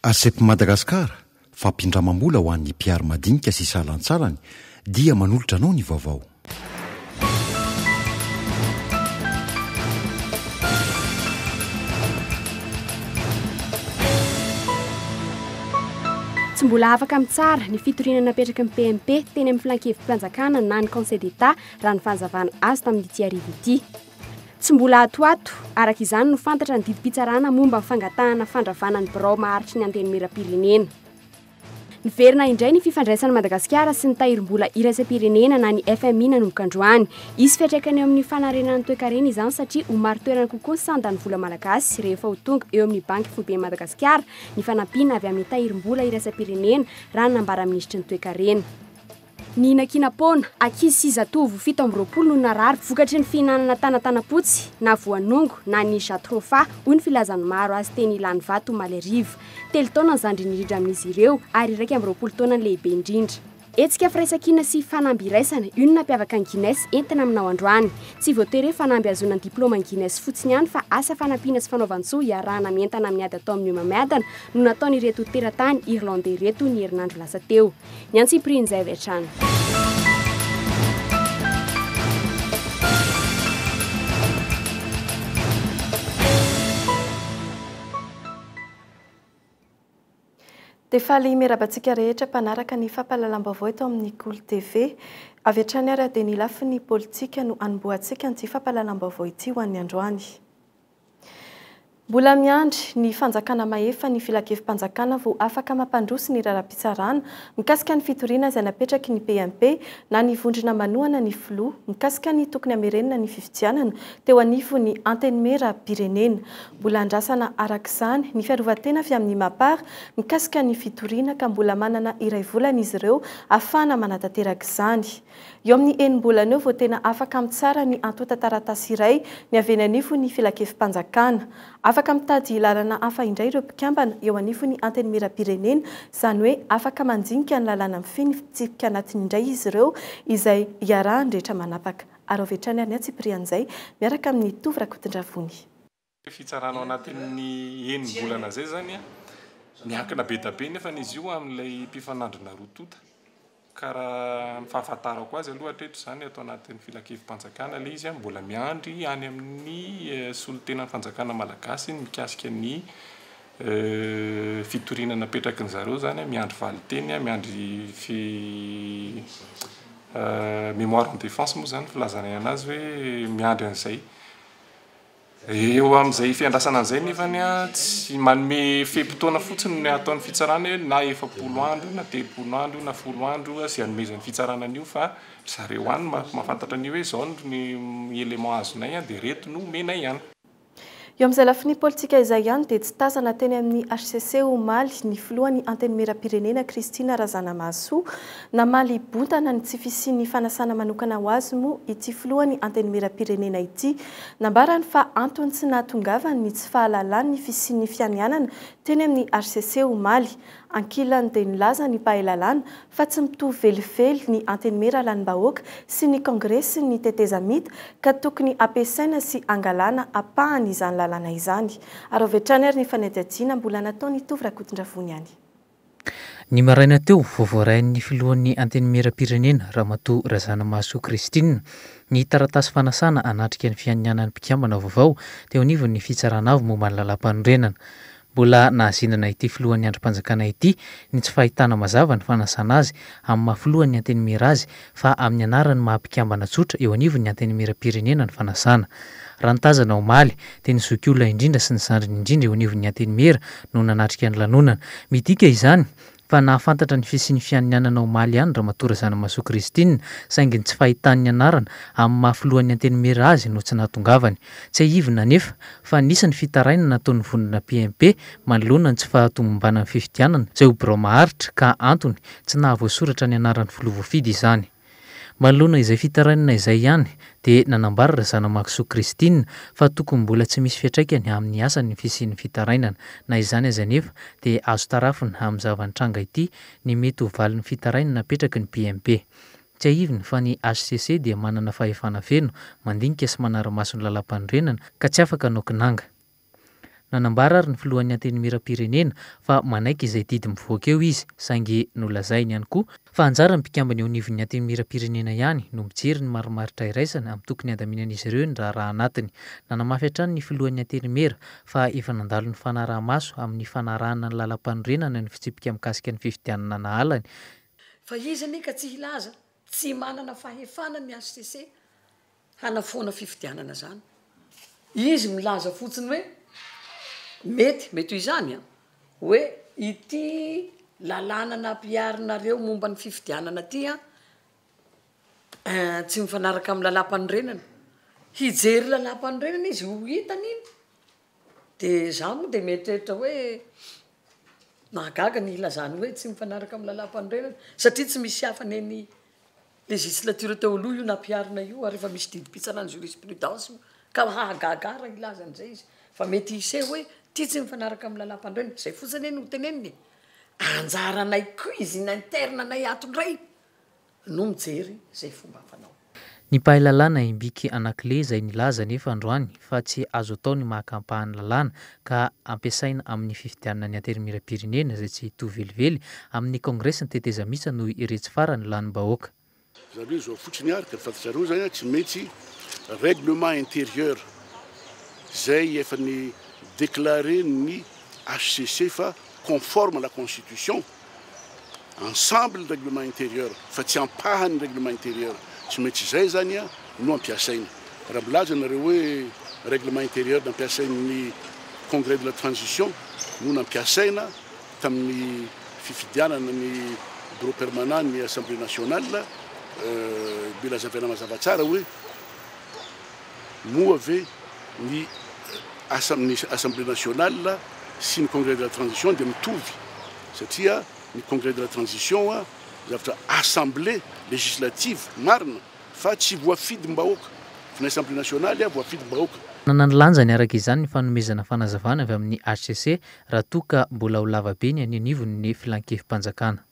Asepy Madagasikara fampindramam-bola ho an'ny mpiary madinika sy salantsarany dia manolotra anao ny vaovao. Tsy mbola afaka amin'ny tsara ny fitoriana napetraka ny PMP teny amin'ny filankevim-panjakana na ny Conseil d'État raha ny fanazavana azy tamin'ity arivo ity. Tsy mbola atoato, araka izany no fantatra ny didim-pitsarana momba ny fangatahana fandravana ny birao maharitry ny antenimieram-pirenena. Niverina indray ny fifandraisan'i Madagasikara sy ny tahirim-bola iraisam-pirenena na ny FMI nanomboka androany. Izy fiatraikany eo amin'ny fanarenana ny toe-karena izany satria ho maro toerana kokoa ny sandany vola malagasy rehefa ho tonga eo amin'ny banky foiben'i Madagasikara ny fanampiana avy amin'ny tahirim-bola iraisam-pirenena raha nambara ministry ny toe-karena. Ny nakinapona, ankizy sy zatovo 7 no narary vokatry ny fihinanana tanatana-potsy na voanongo na ny jatrofa hoy ny filazan'ny maro azy teny ilany vato malerivo. 3 taona ny zandry indrindra amin'izy ireo ary 20 taona ny lehibe indrindra. Etsika firaisan-kina sy fanamby iraisana io no nampiavaka ny Guinness entina aminao androany. Tsy voatery fanamby azonana diplôma ny Guinness fotsiny ihany fa asa fanampiana sy fanaovan-tsoa iarahana mientana amin'ny ady atao amin'ny homamiadana no nataony ireto teratany Irlandais ireto ny herinandro lasa teo. Ny antsiprian'izay avy hatrany. Dia faly miarabantsika rehetra mpanaraka ny fampahalalam-baovao eto amin'ny Cool TV. Avy hatrany ary dia ny lafiny politika no anomboantsika ny fampahalalam-baovao ity ho an'ny androany. Mbola miandry ny fanjakana mahefa ny filankevim-panjakana vao afaka mampandroso ny raharaham-pitsarana mikasika ny fitoriana izay napetraky ny PMP na ny vondrona manohana ny filoha mikasika ny tokony hamerenina ny fifidianana teo anivy ny antenimieram-pirenena. Mbola andrasana arak'izany ny fiarovan-tena avy amin'ny mapara mikasika ny fitoriana ka mbola manana iray volana izy ireo ahafahana manatanteraka izany. Eo amin'ny enim-bolana eo vao tena afaka amin'ny tsara ny antota taratasy iray ny avy eny anivy ny filankevim-panjakana. Afaka mitady lalana hafa indray ireo mpikambana eo anivy ny antenimieram-pirenena, izany hoe afaka manjinika ny lalana mifiny fitsipika anatiny indray izy ireo izay iarahany rehetra manapaka. Ary avy hatrany ary ny antsiprian'izay miaraka amin'ny Tovy Rakotondravony. Fitsarana ao anatin'ny enim-bolana zay zany miankina be da be nefa izy io amin'ilay mpifanandrina rotota. Karaha fahafantarako azy aloha hatreto izany atao anatin'ny filankevim-panjakana ilay izy mbola miandry any amin'ny solon-tenan'ny fanjakana malagasy mikasika ny fitoriana napetraky ny zareo zany miandry valiteny, miandry mémoire en défense moa zany filazana anazy hoe miandry an'izay. Eo amin'izay fiandrasana an'izay nefany tsy manome fehim-potoana fotsiny ny ataon'ny fitsarana na 70 andro na 30 andro na 10 andro sy hanomezan'ny fitsarana an'io fa zareo any mahafantatra an'io hoe izao ny élément azonay dia reto no menay ihany. Eo amin'izay lafiny politika izay ihany dia tsy tazana teny amin'ny HCC omaly ny filohan'ny antenimieram-pirenena Kristina Razanamahasoa namaly bontana ny tsy fisian'ny fanasana manokana ho azy moa ity filohan'ny antenimieram-pirenena ity. Nambarany fa antony tsy nahatongavany ny tsy fahalalany ny fisian'ny fianianana teny amin'ny HCC omaly. Ankilany dia nilaza ny mpahalalana fa tsy mitovy velively ny antenimera lanim-bahoaka sy ny kongresy ny tetezamita ka tokony ampiasaina sy angalana apahany izany lalana izany. Ary avy hatrany ary ny fanadihadiana mbola nataony Tovy Rakotondravony ihany. Ny maraina teo voavoarain'ny filohan'ny antenimieram-pirenena Ramatoa Razanamahasoa Kristina ny taratasy fanasana anatrika ny fianianan'ny mpikambana vaovao teo anivon'ny fitsarana avy momba ny lalam-panorenana. Mbola nahazinana ity filohan'ny androm-panjakana ity ny tsy fahitana mazava ny fanasana azy amin'ny mahafilohan'ny antenimera azy fa amin'ny anarany mahampikambana tsotra eo anivon'ny antenimieram-pirenena ny fanasana. Raha ny tazana omaly dia nizoky olona indrindra sy ny zandriny indrindra eo anivon'ny antenimera no nanatrika ny lanonana. Midika izany fa nahafantatra ny fisian'ny fianianana omaly ihany Ramatoa Razanamahasoa Kristina saingy tsy fahitany anarana amin'ny mahafilohan'ny antenimera azy no tsy nahatongavany. Tsy ahivina nefa fa nisy ny fitaraina nataon'ny vondrona PMP manoloana ny tsy fahatomombanany fifidianana izay ho birao maharitra ka antony tsy nahavoasoratra ny anaran'ny filoha voafidy izany. Manoloana izay fitarainana izay ihany dia nanambara Razanamahasoa Kristina fa tokony mbola tsy misy fiantraikany amin'ny asan'ny fisian'ny fitarainana. Na izany aza nefa dia azo tarafina amin'ny zava-nitranga ity ny mety ho valin'ny fitarainana napetraky ny PMP. Tsy ahivina fa ny HCC dia manana fahefana feno mandinika sy manara-maso ny lalam-panorenana ka tsy afaka hanao kinanga. Nanambara ary ny filohan'ny anteny miram-pirenena fa manaiky izay didy mivoaka eo izy, saingy nolazainy ihany koa fa anjara ny mpikambany eo anivon'ny anteny miram-pirenena ihany no mijery ny marimaritra iraisana amin'ny tokony adaminan'izy ireo ny raha anatiny. Nanamafy hatrany ny filohan'ny anteny mera fa efa nandalo ny fanaraha-maso amin'ny fanarahana ny lalam-panorenana ny fitsipika mikasika ny fifidianana nahalany. Fa izy anie ka tsy hilaza, tsy manana fahefana ny HCC hanafoana fifidianana zany. Izy milaza fotsiny hoe mety izany hoe ity lalàna nampiarinareo momba ny fifidianana ty tsy mifanaraka amin'ny lalam-panorenana. Hijery lalam-panorenana izy ho hitany iny. De za moa de mety ohatra hoe mahagaga ny ilazany hoe tsy mifanaraka amin'ny lalam-panorenana satria tsy misy hafa neny législature teo aloha io nampiarina io ary efa misy didi-pitsarana jurisprudence ka mahagaga raha ilaza an'izay izy. Fa mety hisy hoe ty tsy mifanaraka amin'ny lalam-panorenana, zay fotsiny no teneniny. Anjaranay cuisine interne nay atondray no mijery zay fomba fanao. Ny mpahay lalàna imbiky anakile izay nilaza nefa androany fa tsy azo atao ny mahakampahany lalàna ka ampiasaina amin'ny fifidianana ny anteny miram-pirenena izay tsy tovelively amin'ny kongresa ny teteza misa no iretsy farany lanim-bahoaka. Zareo zao fotsiny ary ka fantatrareo zany tsy maintsy règlement intérieur zay efa ny déclaré ny HCC fa conforme à la constitution, ensemble règlement intérieur fa tsy ampahany règlement intérieur. Tsy maintsy zay zany no ampiasaina. Raha milaza nareo hoe règlement intérieur nampiasain'ny congrès de la transition no nampiasaina tamin'ny fifidianana ny bureau permanent ny assemblée nationale, mila zavana mazava tsara hoe moa ave ny assemblée nationale sy ny congrès de la transition de mitovy satria ny congrès de la transition zavatra assemblée législative marina fa tsy voafidim-bahoaka fa ny assemblée nationale voafidim-bahoaka. Nananlanjany araka izany ny fanomezana fanazavana avy amin'ny HCC raha toa ka mbola ho lavabe ny anivony ny filan-kevim-panjakana.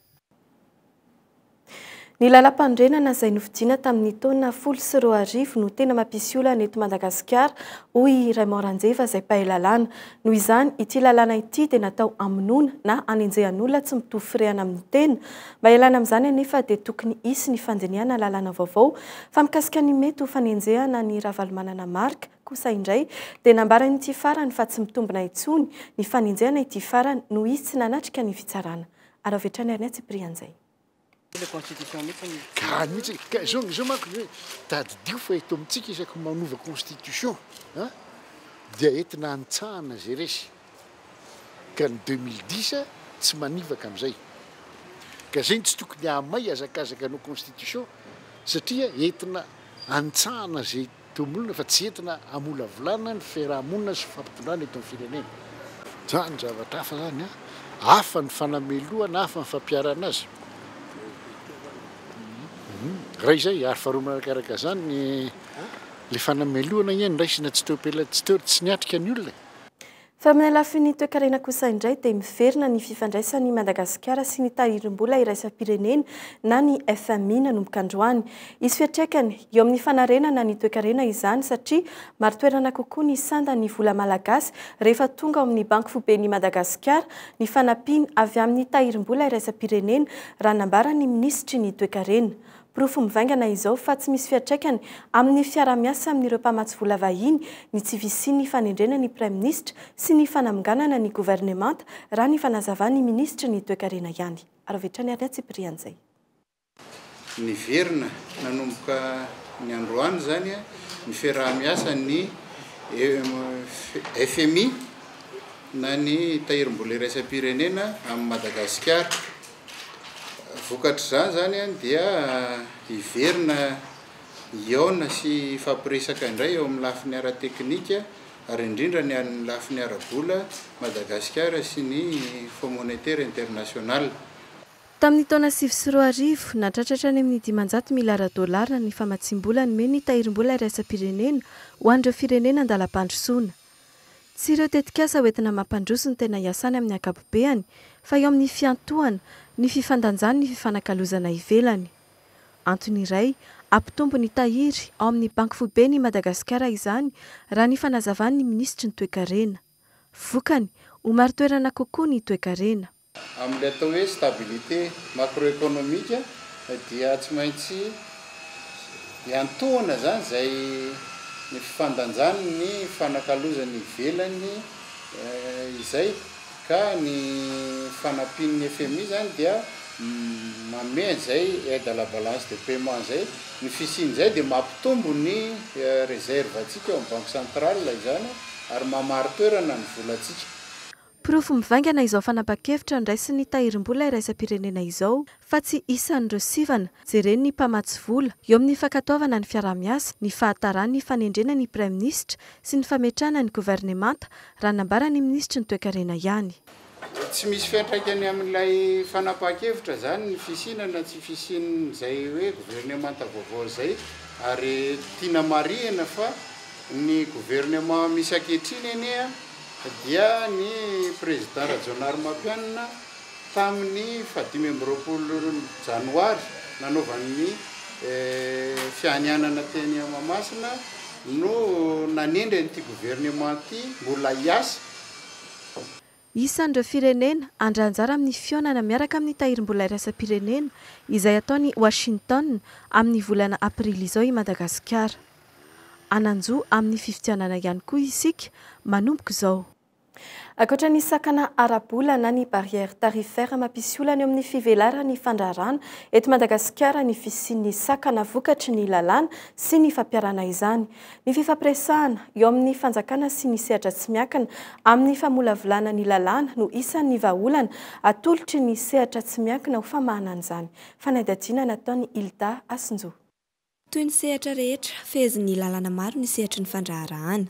Ny lalam-pandrenana izay novidiana tamin'ny taona 2010 no tena mampisy olana eto Madagasikara, hoy Raymond Ranjeva izay mpahay lalàna. Noho izany ity lalàna ity dia natao hamonoana na hanenjehan'olona tsy mitovy firehana amin'ny tena. Mba hialana amin'izany anefa dia tokony hisy ny fandiniana lalàna vaovao fa mikasika ny mety ho fanenjehana ny ravalomanana marika kosa indray dia nambarany ity farany fa tsy mitombina intsony ny fanenjehana ity farany no hisy tsy nanatrika ny fitsarana. Aravetrany ary tsy prian'izay. Ka mihitsy ka zao manko hoe tadidio fa eto amintsika isaky manova constitution dia entina antsahana zay resy ka ny 2010 tsy manivaka amin'izay ka zay tsy tokony hamay azakazaka anao constitution satria entina antsahana zay tomolona fa tsy entina amolavolana ny fiarahamonina sy fampitondrana eto amin'ny firenena. Zany zavatra hafa zany hafa ny fanameloana hafa ny fampiarana azy. Raha izay ary faharoa manarakaraka zany le fanameloana ihany raisina tsy tsy niatrika ny olona. Fa amin'ny lafiny toe-karena kosa indray dia miverina ny fifandraisan'ny Madagasikara sy ny tahirim-bola iraisam-pirenena na ny FMI nanomboka androany. Izy fiatraikany eo amin'ny fanarenana ny toe-karena izany satria maro toerana kokoa ny sanda ny vola malagasy rehefa tonga ao amin'ny banky foben'ny Madagasikara ny fanampiana avy amin'ny tahirim-bola iraisam-pirenena raha nambara ny ministry ny toe-karena. Profo mivaingana izao fa tsy misy fiatraikany amin'ny fiara-miasa amin'ireo mpamatsy vola vahiny ny tsy visian'ny fanendrena ny Prime Ministre sy ny fanamganana ny gouvernemanta raha ny fanazavany ministry ny toe-karena ihany. Aravetrany ary tsy prian'izay. Ny verina nanomboka ny androany zany ny fiara-miasa ny FMI na ny tahirim-bola iraisam-pirenena amin'ny Madagasikara. Vokatr' zany dia hiverina iona sy fampiresaka indray eo amin'ny lafiny ara-teknika ary indrindra ny amin'ny lafiny ara-bola Madagasikara sy ny Fonds monétaire international. Tamin'ny taona 2010 natratratra any amin'ny 500 miliara dolara ny famatsim-bola nomeny ny tahirim-bola iraisam-pirenena ho an'ireo firenena andalam-pandrosoana. Tsy ireo tetikasa hoentina mampandroso ny tena hiasany amin'ny ankapobeany fa eo amin'ny fiantohana ny fifandanjany ny fifanakalozana ivelany. Antony iray ampitombo ny tahiry ao amin'ny banky foben'ny Madagasikara izany raha ny fanazavany ny ministry ny toe-karena. vokany ho maro toerana kokoa ny toe-karena. Amin'ilay atao hoe stabilité macroéconomique dia tsy maintsy iantohana zany zay ny fifandanjany ny fanakalozany ivelany izay ka ny fanampian'ny FMI zany dia mame zay aide à la balance de paiement zay ny fisiny zay dia mampitombo ny réserve atsika eo amin'ny banque centrale izany ary mamaro toerana ny volatsika. Pirofo mivaingana izao fanapa-kevitra ndraisy ny tahirim-bola iraisam-pirenena izao fa tsy isan'ireo sivana jereny ny mpamatsy vola eo amin'ny fankatoavana ny fiarah-miasa, ny fahatarany ny fanendrena ny prime ministre sy ny fametrahana ny gouvernemanta raha nambara ny ministry ny toe-karena ihany. Tsy misy fiantraikany amin'ilay fanapa-kevitra zany ny fisinana tsy fisin zay hoe gouvernemanta vaovao zay ary tiana marihana fa ny gouvernement misy ankehitriny anie dia ny président Rajaonarimampianina tamin'ny 2020 janoary nanaovan'ny fianianana teny Mahamasina no nanendra n'ity gouvernement ty mbola hiasa. Isan'ireo firenena andranjara amin'ny fionana miaraka amin'ny tahirim-bola iraisam-pirenena izay ataony Washington amin'ny volana aprily izao i Madagasikara. Ananjo amin'ny fifidianana ihany koa isika manomboka izao. Ankoatra ny sakana ara-bola na ny barrière tarifaire mampisy olana eo amin'ny fivelarany fandraharana eto Madagasikara ny fisian'ny sakana vokatry ny lalàna sy ny fampiarana izany. Ny fifampiresahana eo amin'ny fanjakana sy ny sehatra tsy miankina amin'ny famolavolana ny lalàna no isan'ny vahaolana atolotry ny sehatra tsy miankina ho famahana an'izany. Fanadihadiana nataony Ilda Asinjo. Toy ny sehatra rehetra fehezin'ny lalàna maro ny sehatry ny fandraharahana.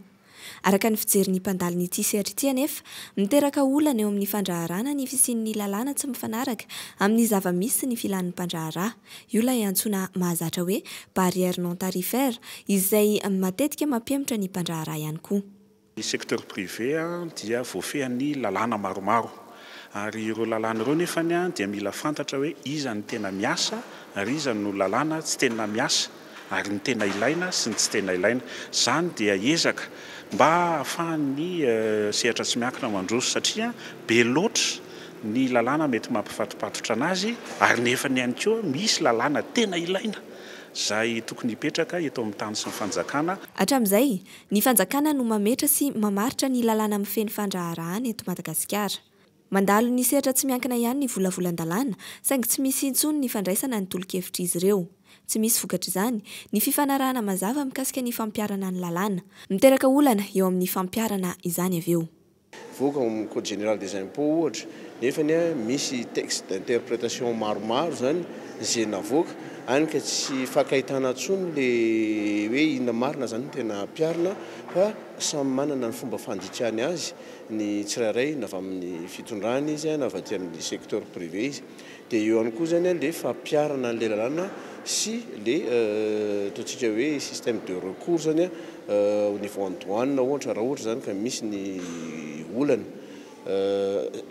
Araka ny fijery ny mpandalo n'ity sehatra ity anefa miteraka olana eo amin'ny fandraharana ny fisian'ny lalàna tsy mifanaraka amin'ny zava-misy ny filan'ny mpandraharaha. Io ilay antsoina mahazatra hoe barrière non tarifaire izay matetika mampiematra ny mpandraharaha ihany koa. Ny secteur privé dia voafehan'ny lalàna maromaro ary ireo lalàna ireo nefany dia mila fantatra hoe iza ny tena miasa ary iza no lalàna tsy tena miasa ary ny tena ilaina sy ny tsy tena ilaina. Zany dia ezaka mba ahafahan'ny sehatra tsy miankina mandroso satria be loatra ny lalàna mety mampifatopatotra anazy ary nefa ny ihany koa misy lalàna tena ilaina zay tokony hipetraka eto amin'ny tany sy ny fanjakana. Hatramin'izay ny fanjakana no mametra sy mamaritra ny lalàna amin'ny feny fandraharahana eto Madagasikara. Mandalo ny sehatra tsy miankina ihany ny volavolan-dalàna saingy tsy misy intsony ny fandraisana ny tolo-kevitra izy ireo. Tsy misy vokatra izany ny fifanarahana mazava mikasika ny fampiarana ny lalàna. Miteraka olana eo amin'ny fampiarana izany avy eo. Voaka amin'ny code général des impôts ohatra nefany misy texte d'interprétation maromaro zany zay navoaka any ka tsy fakahitana tsony le hoe inona marina zany tena ampiarina fa samy manana ny fomba fandikany azy ny tsirairay na avy amin'ny fitondrany izy na avy aty amin'ny secteur privé izy dia eo ihany koa zany le fampiarana an'le lalàna sy le ataontsika hoe système de recours zany au niveau antoine ohatra raha ohatra zany ka misy ny olana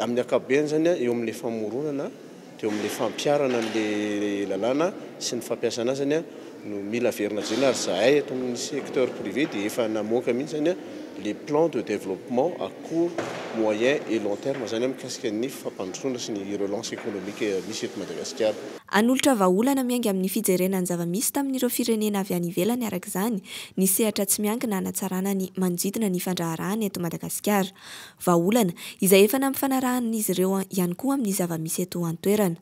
amin'ny ankapobeny zany eo amin'le famoronana dia eo amin'le fampiarana an'le lalàna sy ny fampiasana azy zany no mila averina jena ary zahay eto amin'ny secteur privé dia efa namoaka mihitsy zany les plans de développement à court, moyen et long terme zany mikasika ny fampandrosoana sy ny relance économique misy eto Madagasikara. Anolotra vahaolana miainga amin'ny fijerenany zava-misy tamin'ireo firenena avy any ivelany araka izany ny sehatra tsy miankina hanatsarana ny manodidina ny fandraharahana eto Madagasikara. Vahaolana izay efa nampifanarahan'izy ireo ihany koa amin'ny zava-misy eto an-toerana.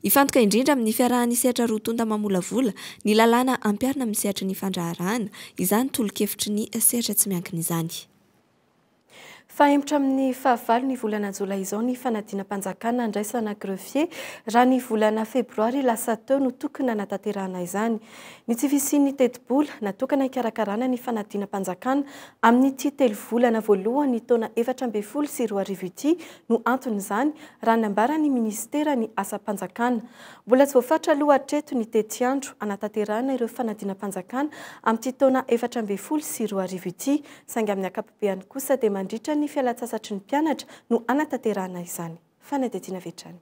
Ifantoka indrindra amin'ny fiarahan'ny sehatra roa tonda mamolavola ny lalàna ampiarina amin'ny sehatra ny fandraharahana izany tolo-kevitry ny sehatra tsy miankina izany. Fahempotra amin'ny fahavalo ny volana Jolay izao ny fanadina-mpanjakana andraisana greffier raha ny volana febroary lasa teo no tokony hanatanterahana izany. Ny tsy fisian'ny teti-bola natokana hikarakarana ny fanadina-mpanjakana amin'ny telo volana voalohany taona 2024 ity no antony izany raha nambara ny ministera ny asa-mpanjakana. Mbola tsy voafatra aloha hatreto ny tety andro hanatanterahana ireo fanadina-mpanjakana amin'ny taona 2024 ity saingy amin'ny ankapobeny kosa dia mandritra ny fialan-tsasatry ny mpianatra no anatanterahana izany. Fanadihadiana vetrany.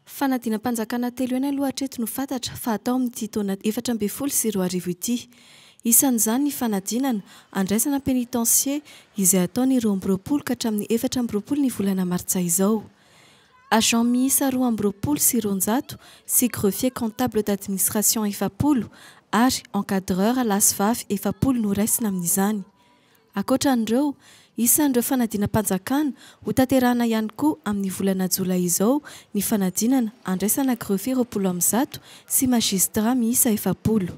Fanadina-mpanjakana telo eny aloha hatreto no fantatra fa atao amin'ity taona 2024 ity. isan'izany ny fanadinana andraisana pénitencier izay ataony 20 ka hatramin'ny 4 ny volana martsa izao. Agent miisa 20 sy 900 sy greffier comptable d'administration 10 ary encadreur lasvavy 10 no raisina amin'izany. Ankoatran'ireo, isan'ireo fanadinam-panjakana ho tanterahana ihany koa amin'ny volana jolay izao ny fanadinana andraisana greffier 10 sy magistrat miisa 10.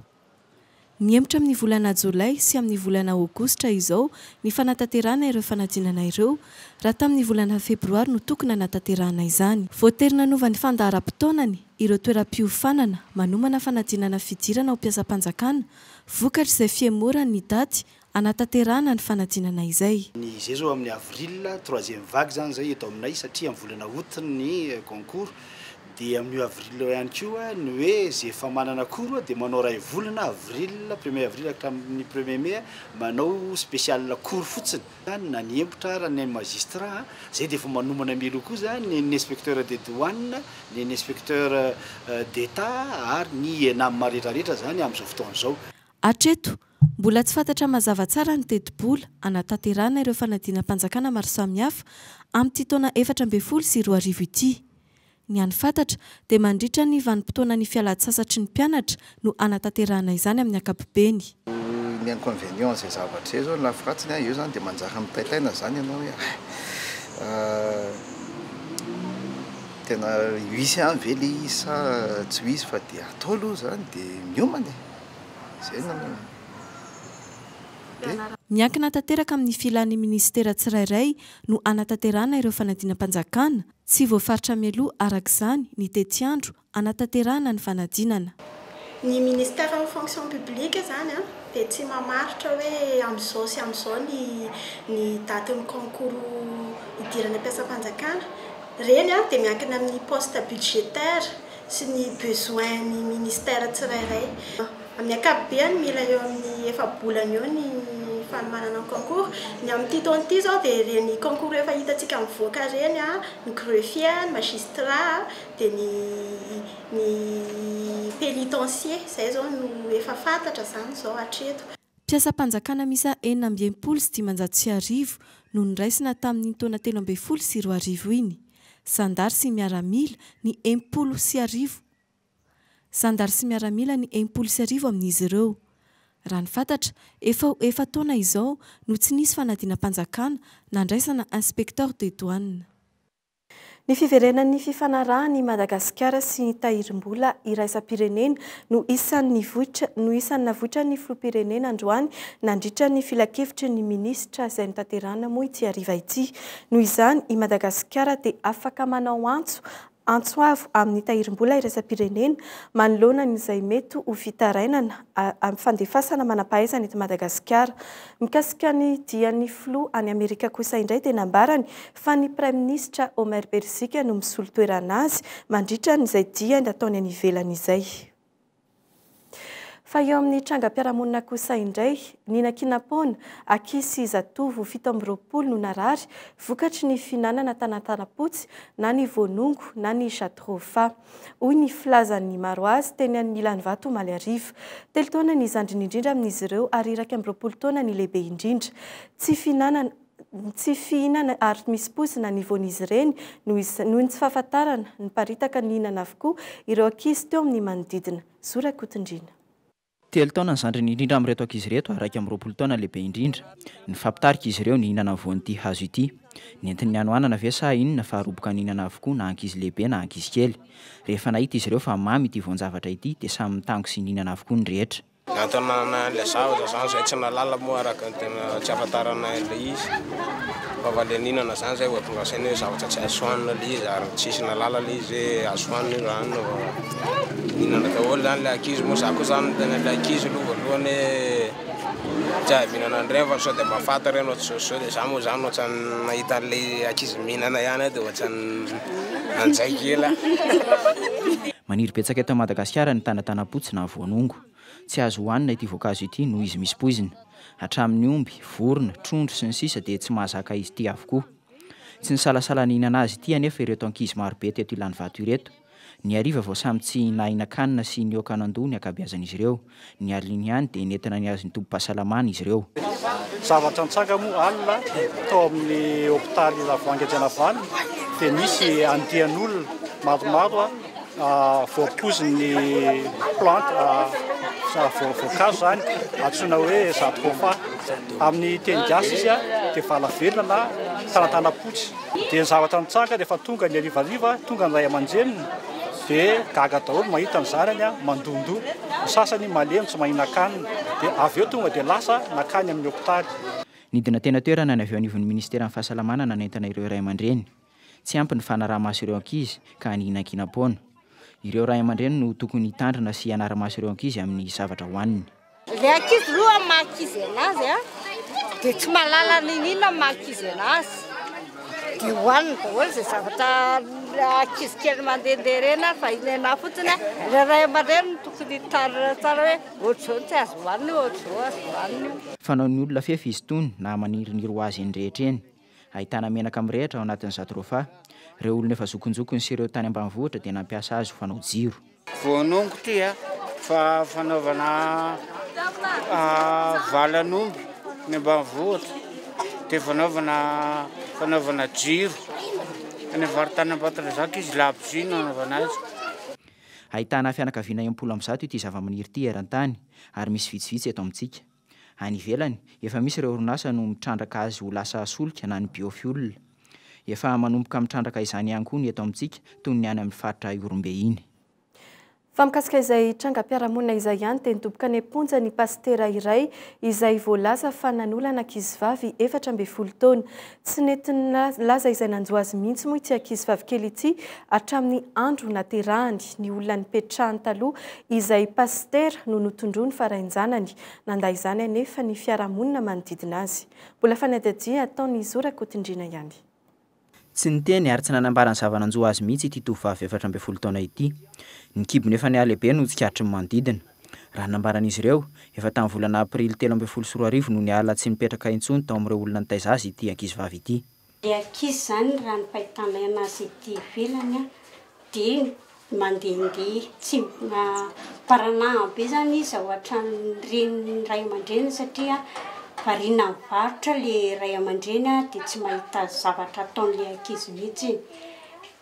Niemotra amin'ny volana jolay sy amin'ny volana aogostra izao ny fanatanterahana ireo fanadinana ireo raha tamin'ny volana febroary no tokona natanterahana izany. Voaterina novan'ny fandaharam-potoanany ireo toeram-piofanana manomana fanadinana fidirana ho mpiasam-panjakana vokatra izay fiemorany ny daty anatanterahana ny fanadinana izay. Ny izay zao amin'ny avril 3e vague zany zay eto aminay satria amin'ny volana août ny concours dia amin'ny avril ihany koa ny hoe zay efa manana cours dia manao ray volana avril 1er avril hatramin'ny 1er mai manao spécial cours fotsiny na ny empotra raha ny magistrat zay dia efa manomana milo koa zany ny inspecteur des douanes ny inspecteur d'état ary ny enam rehetrarehetra zany amin'izao fotoana izao. Hatreto mbola tsy fantatra mazava tsara ny teti-bola anatanterahana ireo fanadinam-panjakana maro samihafa amin'ny taona 14 sy 20 ity. Ny any fantatra dia mandritra ny vanim-potoana ny fialan-tsasatry ny mpianatra no anatanterahana izany amin'ny ankapobeny. Ny inconvénient zay zavatra zay zao ny lafiratsiny io zany dia manjaka mitaitaina zany ianao hoe tena hisy any ve le isa tsy hisy fa dia atao aloha zany dia miomana zay miankina tanteraka amin'ny filan'ny ministera tsirairay no anatanterahana ireo fanadinam-panjakana tsy voafaritra mialoha arak'izany ny tetiandro anatanterahana ny fanadinana. Ny ministère en fonction publique zany dia tsy mamaritra hoe amin'izao sy amin'izao ny datin'ny concours idirana mpiasam-panjakana. Reny dia miankina amin'ny poste budgétaire sy ny besoin ny ministère tsirairay. Amin'ny ankapobeny mila eo amin'ny 4 bolana eo ny fanomanana concours. Ny amin'ny taona ity zao dia reny concours efa hitantsika mivoaka reny ny greffier, ny magistrat dia ny pénitencier zay zao no efa fantatra zany zao hatreto. Mpiasam-panjakana misa 990 no niraisina tamin'ny taona 13 sy 20 iny. Sandary sy miaramila ny 10 Sandary sy miaramila ny 10 amin'izy ireo. Raha ny fantatra, efa taona izao no tsy nisy fanadinam-panjakana nandraisana inspecteur des douanes. Ny fiverenan'ny fifanarahan'i Madagasikara sy ny tahirim-bola iraisam-pirenena no isan'ny navoitra ny filoham-pirenena androany nandritra ny filakevitry ny minisitra izay notanterahana moa ity hariva ity. Noho izany i Madagasikara dia afaka manao antsoavo amin'ny tahirim-bola iraisam-pirenena manoloana izay mety ho fitarainana amin'ny fandefasana manam-pahaizana eto Madagasikara. Mikasika ny dian'ny filoha any Amerika kosa indray dia nambarany fa ny Prime Ministre Omer Berzika no misolo toerana azy mandritra n'izay dia nataony any ivelany izay. Fa eo amin'ny trangam-piarahamonina kosa indray, ninankinapona ankizy zatovo 17 no narary vokatry ny finanana tanatanapotsy na ny voanongo na ny chatrofa. Hoy ny filazan'ny Maroazy teny amin'ny Ilan'ny Vato Malihariva. 3 taona ny zandriny indrindra amin'izy ireo ary 20 taona ny lehibe indrindra. Tsy fihinana ary misy pozina ny voan'izy ireny noho ny tsy fahafantarana ny paritaka ny hinana avokoa ireo ankizy teo amin'ny manodidina. Zora Kotondrina. 3 taona ny zandriny indrindra amin'ireto ankizy ireto ary 20 taona lehibe indrindra. Ny fampitarika izy ireo ny hinana voan'ity hazo ity. Nentin'ny anoanana ve sa inona fa roboka ny hinana avokoa na ankizy lehibe na ankizy kely. Rehefa nahita izy ireo fa mamy ity voan-javatra ity dia samy mitango sy ny hinana avokoa ny rehetra. Antanana le zavatra zany zay tsy nalala moa araka tena tsy afantarana ilay izy. Fa le ninana zany zay ho tonga saina hoe zavatra tsy azo hoanina le izy ary tsisy nalala le izy azo hoanina rano. Ninana daholo zany le ankizy moa za koa zany tena le ankizy aloha voalohany tsy azo mihinana ndray fa sao dia mahafantatra ianao tsy sao dia za moa zany ohatrany nahita an'ilay ankizy mihinana ihany dia ohatrany nanjay kely. Maniry betsaka eto Madagasikara ny tanatanapotsy na voanongo. Tsy azo hoanina ity voankazo ity noho izy misy poizina. Hatramin'ny omby, vorona, trondro sy ny sisa dia tsy mahazaka izy ity avokoa. Tsy ny salasala ny hinana azy ity anefa ireto ankizy marobe teto Ilan'ny Vato ireto. Ny hariva vao samy tsy nahinan-kanina sy ny iokanandoha ny akabeazan'izy ireo. Ny aliny ihany dia nentina ny azony tombo-pahasalamana izy ireo. Zavatra nitsanga moa alina tao amin'ny hôpitaly Vangajanavany dia nisy andian'olona maromaro voapoziny plante voankazo zany antsoina hoe zatrofa. Amin'ny teny gasy izy dia valavelona na tanatanapotsy. Dia ny zavatra nitsanga rehefa tonga ny arivariva, tonga ny ray aman-dreniny dia gaga daholo mahita ny zanany mandondoa. Ny sasany malemy tsy mahina-kanina dia avy eo tonga dia lasa nakany amin'ny hôpitaly. Nidina tena toerana ny avy eo anivon'ny ministera ny fahasalamana nanentana ireo ray aman-dreny. Tsy ampy ny fanaraha-maso ireo ankizy ka nihinan-kina-poana. Ireo ray aman-dreny no tokony hitandrina sy hanara-maso ireo ankizy amin'ny zavatra hohaniny. Le ankizy roa mahakizy anazy dia tsy mahalala ninina mahakizy anazy. Dia hohaniny daholo izay zavatra ankizy kely mandehandeha reny fa ilaina fotsiny le ray aman-dreny tokony hitarina tsara hoe ohatr'izao tsy azo hohaniny, ohatr'izao azo hohaniny. Fanaon'ny olona fefy izy itony na maniriniry ho azy eny rehetra eny. Ahitana menaka mirehatra ao anatin'ny zatrofa. Ireo olona efa zokonjokony sy ireo tany ambanivohitra dia nampiasa azy ho fanao jiro. Voanongo ty fa fanaovana valan'omby ny ambanivohitra dia fanaovana jiro. Any varitany Ambatondrazaka izy laboziny anaovana azy. Ahitana fianakaviana 70 ity zavamaniry ity eran-tany ary misy vitsivitsy eto amintsika. Any ivelany efa misy ireo orinasa no mitrandraka azy ho lasa solika na ny biofuel. Efa manomboka mitrandraka izany ihany koa ny eto amintsika toy ny any amin'ny faritra Iorombe iny. Fa mikasika izay trangam-piarahamonina izay ihany dia nidoboka ny amponja ny pastera iray izay voalaza fa nanolana ankizivavy 14 taona. Tsy nentiny laza izay nanjo azy mihitsy moa ity ankizivavy kely ity hatramin'ny andro naterahany. Ny olona nipetrahany taloha izay pastera no notondroany farainjanany. Nanday izany anefa ny fiarahamonina manodidina azy. Mbola fanadihadiana ataony Zorakotindrina ihany. Tsy niteny ary tsy nanambara ny zava-nanjo azy mihitsy ity tovovavy 14 taona ity. Ny kibony efa nialehibe no tsikatry ny manodidina. Raha nambaran'izy ireo, efa tamin'ny volana aprily 13 no niala tsy mipetraka intsony tao amin'ireo olona nitaiza azy ity ankizivavy ity. Ilay ankizy zany raha ny fahitana anazy ity ivelany dia mandehandeha tsy paranahy be zany izy ao an-tranon'ny ray aman-dreny satria variana mivarotra le ray aman-dreny dia tsy mahita zavatra ataon'ilay ankizy mihitsy.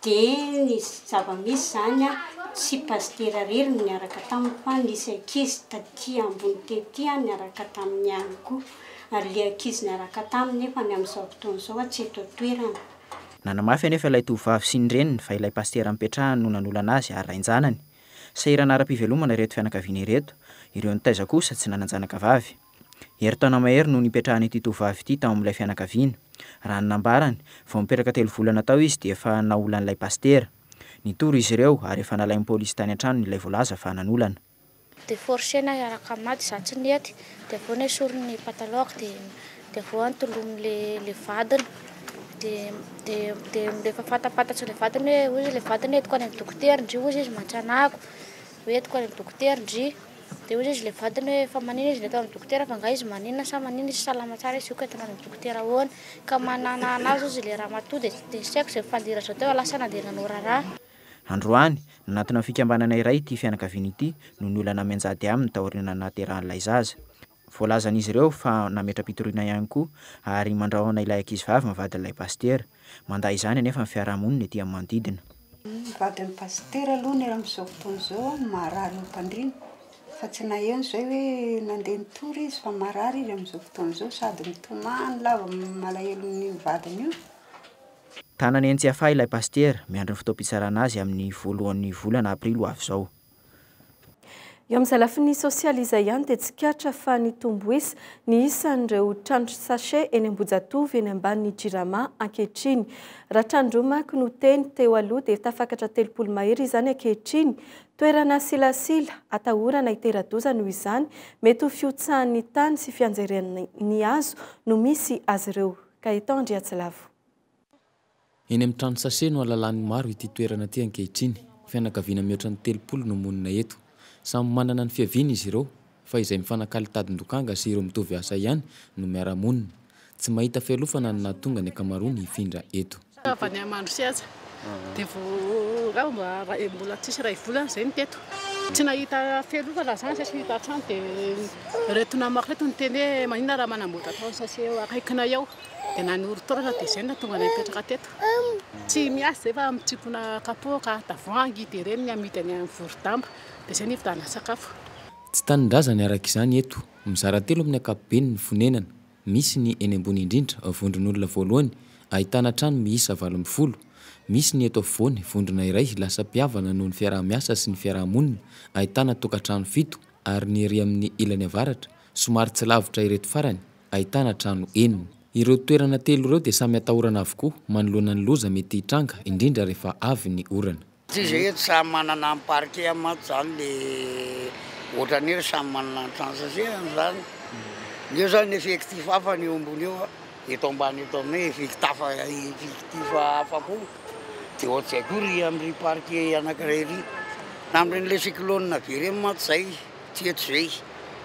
Dia ny zava-misy zany tsy pastera rery no niaraka taminy fa nisy ankizy taty ambony tety niaraka taminy ihany koa. Ary le ankizy niaraka taminy nefa ny amin'izao fotoana izao tsy eto toerana. Nanamafy anefa ilay tovovavy sy ny reniny fa ilay pastera mipetrahany no nanolana azy ary rainjanany. Sahirana ara-pivelomana ireto fianakaviana ireto, ireo nitaiza kosa tsy nananjanaka vavy. Herintaona mahery no nipetrahany ity tovovavy ity tao amin'ilay fianakaviana. Raha ny nambarany, vao mipetraka 3 volana tao izy dia efa naolan'ilay pastera. Nitoro izy ireo ary efa nalain'ny polisy tany an-trano ilay voalaza fa nanolana. Dia forsena iaraka maty za tsy nety, dia vao nesoriny pataloaka dia vao antolominy le vadiny. Dia rehefa fatapatatry le vadiny hoe ozy le vadiny entiko any amin'ny dokotera ndry ozy izy mantsanako. Entiko any amin'ny dokotera ndry. Dia ozy izy le vadiny hoe fa manina izy le tao amin'ny dokotera fa nga izy manina sa manina izy salama tsara izy io ka entina amin'ny dokotera ahoana. Ka manana anazy ozy le raha matoa dia tsy haiko izay mifandira zao teo lasana dia nanao raharaha. Androany, nanatona fikambanana iray ity fianakaviana ity no niolana mianjady aminy taoriana naterahan'ilay zaza. Voalazan'izy ireo fa nametra-pitoriana ihany koa ary mandrahona ilay ankizivavy mavadin'ilay pastera. Manday izany anefa ny fiarahamonina ety amin'ny manodidina. Vadin'ny pastera aloha ny amin'izao fotoana izao marary ny mpandriana. Fa tsy naheno izay hoe nandeha nitory izy fa marary izy amin'izao fotoana izao sady mitomany lava malahelo ny vadiny io. Tanany eny tsy afay ilay pastera miandry ny fotoam-pitsarana azy amin'ny voalohan'ny volana aprily ho avy izao. Eo amin'izay lafiny sosialy izay ihany dia tsikatra fa nitomboisa ny isan'ireo trano sachet eny Ambohijatovo eny ambanin'ny Jirama ankehitriny. Raha trandromaky no teny teo aloha dia tafakatra 30 mahery izany ankehitriny. Toerana silasila atahorana hitera-doza noho izany mety ho fiotsahan'ny tany sy fianjerian'ny hazo no misy azy ireo. Kahitan Andriatsilavo. Eny amin'ny trano sachet no alalan'ny maro ity toerana ity ankehitriny. Fianakaviana mihoatra ny 30 no monina eto. Samy manana ny fiaviana izy ireo fa izay mifanakaly tadin-dokanga sy ireo mitovy asa ihany no miara-monina. Tsy mahita fialofana ny nahatonga ny ankamaroany hifindra eto. Avy any Mandrosiaza dia vao raha mbola tsisy ray volana zay ny teto tsy nahita felo fa raha zany sasy hita trano dia reto namako reto niteny hoe maninona raha manamboatra trano sasy eo akaikina eo dia nanorotoratra dia zay natonga napetraka teto tsy miasa zay fa mitsikona kapoaka tavoangy dia reny ny amidy any amin'ny vorodamba dia zay nivitana sakafo. Tsy tanindrazany araka izany eto mizara telo amin'ny ankapobeny ny fonenana misy ny eny ambony indrindra vondron'olona voalohany ahitana trano miisa 20, misy ny eto afovoany vondrona iray lasa mpiavana noho ny fiaraha-miasa sy ny fiaraha-monina ahitana tokantrano 7 ary ny ery amin'ny ilany avaratra somary tsy lavitra ireto farany ahitana trano 9. Ireo toerana telo ireo dia samy atahorana avokoa manoloana ny loza mety hitranga indrindra rehefa avy ny orana. Tsy zay eto samy manana ny parquet amato zany le ohatrany hoe samy manana ny trano sasehany zany. Io zany effectif hafa ny eo ambony eo eto ambany eto aminay effectif hafa koa dia ohatr'izay kory amin'ny parquet anankiray ry na amin'ireny cyclone be ireny mato zay tsy eto zay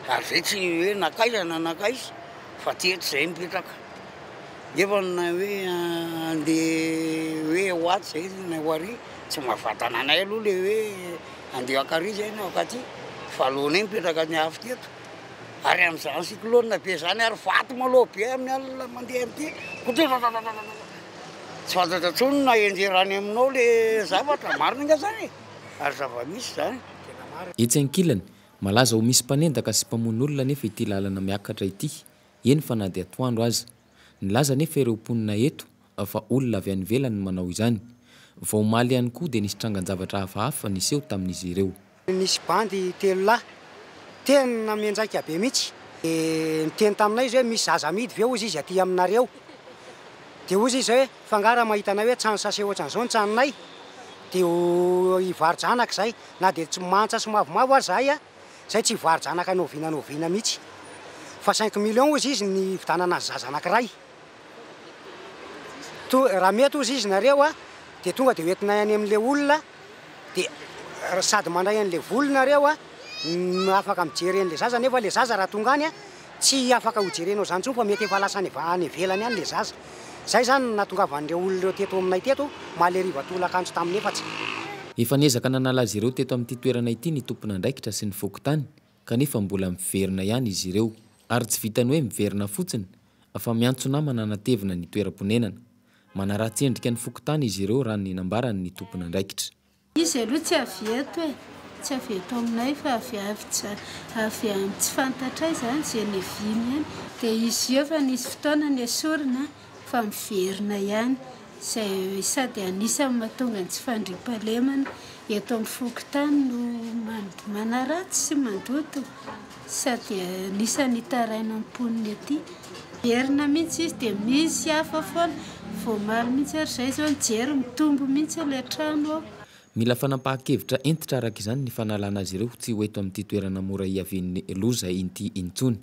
ary zay tsy hoe nakaiza na nakaiza fa ty eto zay mipetraka nefa na hoe andeha hoe hoaty zay na hoary tsy mahafatana anay aloha le hoe andeha akary zay na akaty fa alohanay mipetraka ny afo teto ary amin'izany cyclone be zany ary vato maloha be amin'ny alina mandeha amin'ity tsy fantatra tsony na enjerany aminao le zavatra marina nga zany ary zava-misy zany. Etsy ankilany malaza ho misy mpanendaka sy mpamono olona nefa ity lalana miakatra ity eny fa na dia atoandro aza nilaza nefa ireo mponina eto fa olona avy any ivelany manao izany vao omaly ihany koa dia nisy trangan-javatra hafahafa niseho tamin'izy ireo. Nisy bandy 3 lahy tena mianjaika be mihitsy niteny taminay izy hoe misy zaza amidy ve ozy izy aty aminareo dia ozy izy hoe fangara mahitana hoe trano sase ohatran'izao ny tranonay dia hivarojanaka zay na dia tsy mantsa sy mavomavo ary zahay zay tsy hivarojanaka noviana mihitsy fa 5 millions ozy izy ny vidanana zaza anankiray raha mety ozy izy nareo dia tonga dia hoentinay any amin'ilay olona dia sady mandray an'ilay volonareo afaka mijery an'ilay zaza nefa le zaza raha tonga any tsy afaka hojerenao zany tsony fa mety efa lasa any ivelany any le zaza zay zany nahatongavan'ireo olonareo teto aminay teto maleriva tolakanjo tamin'ny efatsy. Efa niezaka nanala azy ireo teto amin'ity toerana ity ny tompona andraikitra sy ny fokotany kanefa mbola miverina ihany izy ireo ary tsy vitany hoe miverina fotsiny fa miantso namana natevina ny toeram-ponenana manaratsendrika ny fokotany izy ireo raha ny nambarany ny tompona andraikitra. Izy aloha tsy avy eto tsy avy eto aminay fa avy amin'ny tsy fantatra izany zay ny viny ihany dia izy eo fa nisy fotoana ny esorina fa miverina ihany zay sady anisany mahatonga ny tsy fandriam-pahalemana eto amin'ny fokotany no manaratsy sy mandoto sady anisany hitaraina amponiny aty verina mihitsy izy dia misy hafa foana voamaly mihitsy ary zay zao nijery mitombo mihitsy ilay trano ao. Mila fanampahan-kevitra entitra araka izany ny fanalana azy ireo tsy ho eto amin'ity toerana mora hiavian'ny loza inty intsony.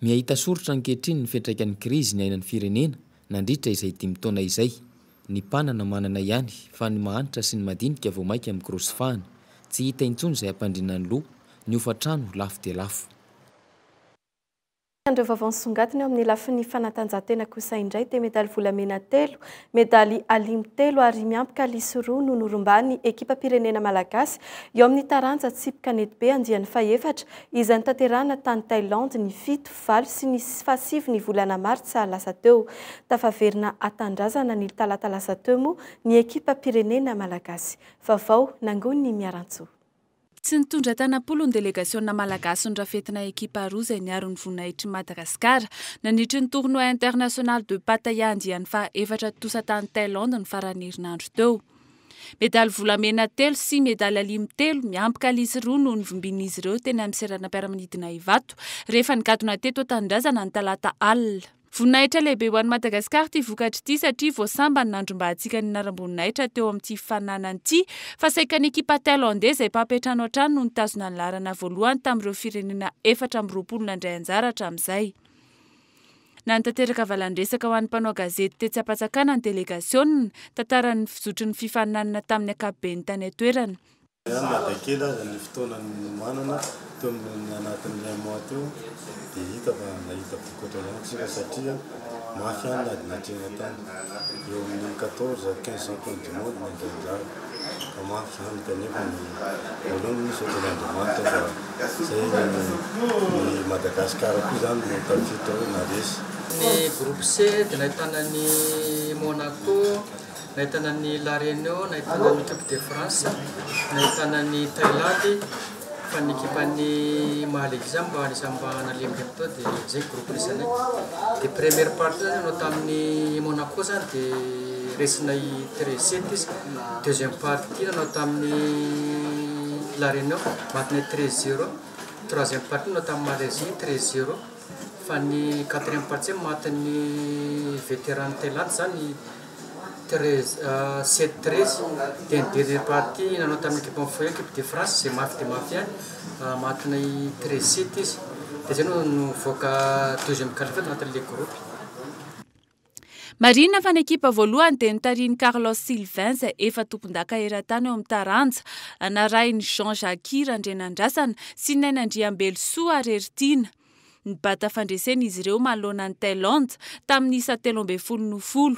Miahita soritra ankehitriny ny fiantraikan'ny krizy ny ainan'ny firenena nandritra izay 5 taona izay ny mpanana manana ihany fa ny mahanitra sy ny madinika vao maika amin'ny krosifahana tsy hita intsony izay hampandrina ny loha ny hofa-trano lafo dia lafo. Andreo vaovao songatiny amin'ny lafin'ny fanatanjahantena kosa indray dia medaly volamena 3, medaly alimy 3 ary miampika lisy 2 no norumbany ekipa pirenena malagasy eo amin'ny taranja tsipika netibe andiany faefatra izany tanterahana tany Thaïlande ny 7 valy sy ny 7 ny volana martsa lasa teo tafaverina atandrazana ny talata lasa teo moa ny ekipa pirenena malagasy vaovao nangony ny miarantso. Tsy nitondra tanapolo ny délégationna malagasy ny rafetina ekipa roa izay niaro ny voninahitry Madagasikara nandritry ny tournoi international de Pattaya andiany faefatra tosa tany Thaïlande ny farany herinandro teo. Medaly volamena 3 sy medaly alimy 3 miampika lisy 2 no nivombian'izy ireo teny amin'ny seranam-piaramanidina Ivato rehefa nigadona teto tandrazana ny talata alina. Voninahitra lehibe ho an'i Madagasikara ity vokatra ity satria voasamba ny nandrombahantsika ny naram-boninahitra teo amin'ity fananany ity fa saika ny ekipa thaïlandais izay mpapetrano hatrany no nitazona ny larana voalohany tamin'ireo firenena 420 nandray anjara hatramin'izay. Nantanteraka valan-dresaka ho an'ny mpanao gazety tetsy ampatsakana ny délégationna tantaran'ny fizotry ny fifaninanana tamin'ny ankapobeny tany atoerana. Madakela ny fotoana manana teo amin'ny anatin'ilay mois teo dia hita fa nahita vokatra ihany tsika satria mafy any adinatreny tany eo amin'ny 14-15 champion du monde nandraindrara ka mafy zany kanefa voalohany misy hotelandriamanitra fa zay ny Madagasikara koa zany no tafita hoe naresy. Ny groupe C dia nahitana ny Monaco, nahitana ny La Réunion, nahitana ny Coupe de France, nahitana ny Thaïlande, fa ny équipe-ny Malaisie mba anisany mba nalemilemy tao dia zay groupe resanay. Dia première partie zany anao tamin'ny Monaco zany dia resinay 13-7 izy. Deuxième partie nanao tamin'ny La Réunion matinay 13-0. Troisième partie nanao tamin'ny Malaisie 13-0. Fa ny quatrième partie matin'ny vétéran Thaïlande zany 7-13. Dia ny dernière partie nanao tamin'ny équipe foy équipe de France zay mafy dia mafy any matinay 13-7 izy. Dia zay no nivoaka deuxième qualifié anatin'ilay groupe. Marina fa ny ekipa voalohany dia nitariny Carlos Sylvain izay efa tompon-daka eran-tany eo amin'ny taranja, anarahiny Jean Jacques Randrenandrasana sy Nainandriambelosoa Reritina. Nibata fandresena izy ireo manoloana ny Thaïlande tamin'ny isa 17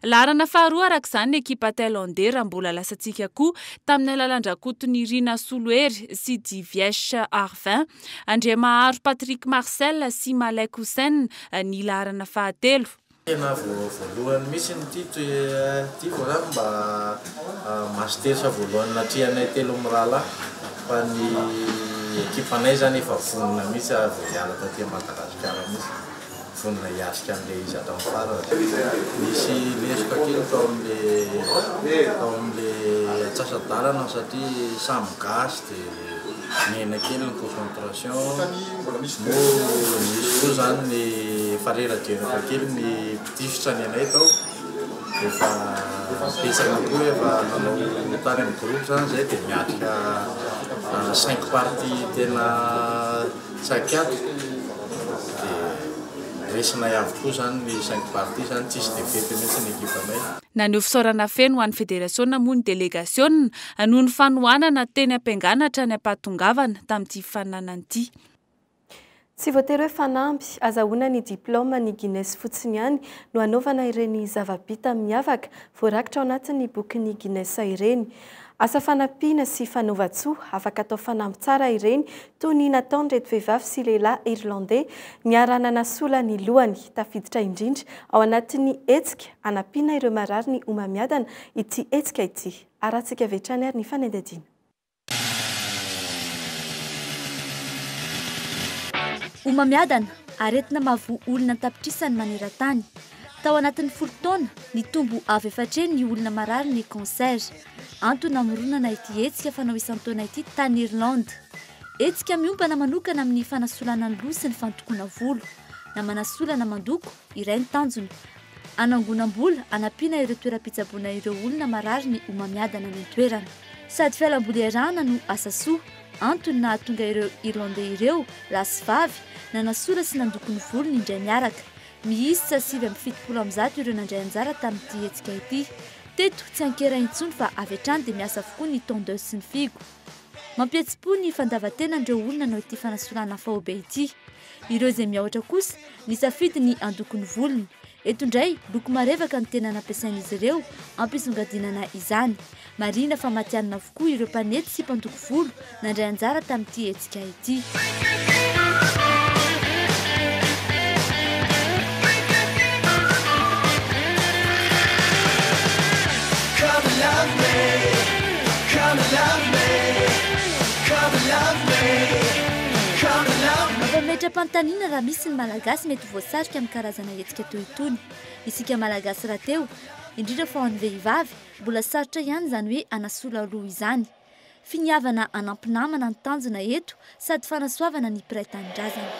Larana faharoa araka izany ny ekipa thaïlandais raha mbola lasantsika koa tamin'ny alalandrakoton'ny Rina Soloery sy Divyesh Arvin, Andriamaharo Patrick Marcel sy Malek Hussein ny larana fahatelo. Tena voalohany misy ty voalohany mba mastersa voalohany natrihanay telo mirala fa ny ekipanay zany efa vonona misy voiala taty Madagasikara misy vonona hiasika an'ilay izy atao farany. Misy lesoka kely tao amin'ilay atsasadalana satria samy gasy dia mena kely ny concentration mo misy koa zany ny farera-dioka kely ny pitifitra ny anay tao efa pesaka koa efa nanao tany amin'ny groupe zany zay dia miatrika 5 parties tena sakiato dia resinay avokoa zany ny 5 parties zany tsisy defety mihitsy ny ekipanay. Naneho fisaorana feno ho an'ny federasiona moa ny délégation noho ny fanohanana teny ampianganatra ny ampatongavana tamin'ity fananana ity. Tsy voatery hoe fanamby azahoana ny diplôma ny Guinness fotsiny ihany no anaovana ireny zava-bita miavaka voarakitra ao anatin'ny bokin'ny Guinness ireny. Asa fanampiana sy fanaova-tsoa afaka atao fanamby tsara ireny toy ny nataon'ireto vehivavy sy lehilahy irlandais niarana nasola ny lohany tafiditra indrindra ao anatin'ny hetsika hanampiana ireo marary ny homamiadana ity hetsika ity. Arahantsika vetrany ary ny fanendadiana. Homamiadana aretina mavoa olona tapitrisany maneran-tany. Tao anatin'ny 10 taona nitombo avy efatreny ny olona marary ny cancer. Antony hamoronana ity hetsika fanao isan-taona ity tany Irlande. Hetsika miompana manokana amin'ny fanasolana ny loha sy ny fantokoana volo. Na manasola na mandoko iray ny tanjony. Anangonam-bola anampiana ireo toeram-pitsaboana ireo olona marary ny homamiadana ny toerana. Sady fialamboly arahana no asa soa. Antony nahatonga ireo Irlandais ireo lasy vavy nanasola sy nandoko ny volo ny indray miaraka. Miisa 770 ireo nandray anjara tamin'ity hetsika ity. Teto tsy ankera intsony fa avy hatrany dia miasa avokoa ny tondeuse sy ny figo. Mampihetsi-po ny fandavan-tenan'ireo olona nao ity fanasolana fahobe ity. Ireo izay mihoatra kosa nisafidy ny andoko ny volony. Eto indray loko marevaka ny tena nampiasain'izy ireo ampisongadinana izany. Marina fa matianina avokoa ireo mpanety sy mpandoko volo nandray anjara tamin'ity hetsika ity. Metra-panontaniana raha misy ny malagasy mety voasarika amin'ny karazana hetsika toy itony. Isika malagasy rahateo, indrindra fa ho an'ny vehivavy, mbola sarotra ihany zany hoe anasola loha izany. Finiavana anampinamana ny tanjona eto sady fanasoavana ny mpiray tanindrazana.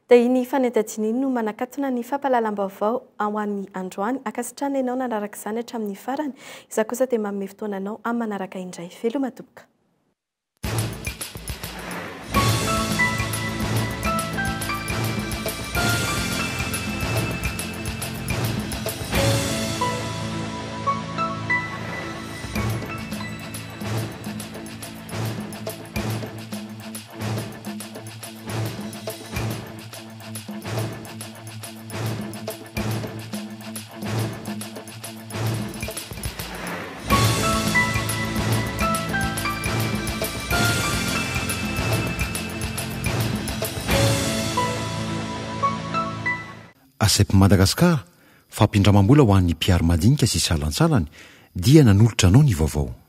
Dia ny fanendadiana iny no manakatona ny fampahalalam-baovao ao an'ny androany akasitrana ianao nanaraka izany hatramin'ny farany. Iza kosa dia manome fotoananao amin'ny manaraka indray. Veloma toboka. asep Madagasikara fampindramam-bola ho an'ny mpiary madinika sy salansalany dia nanolotra anao ny vaovao.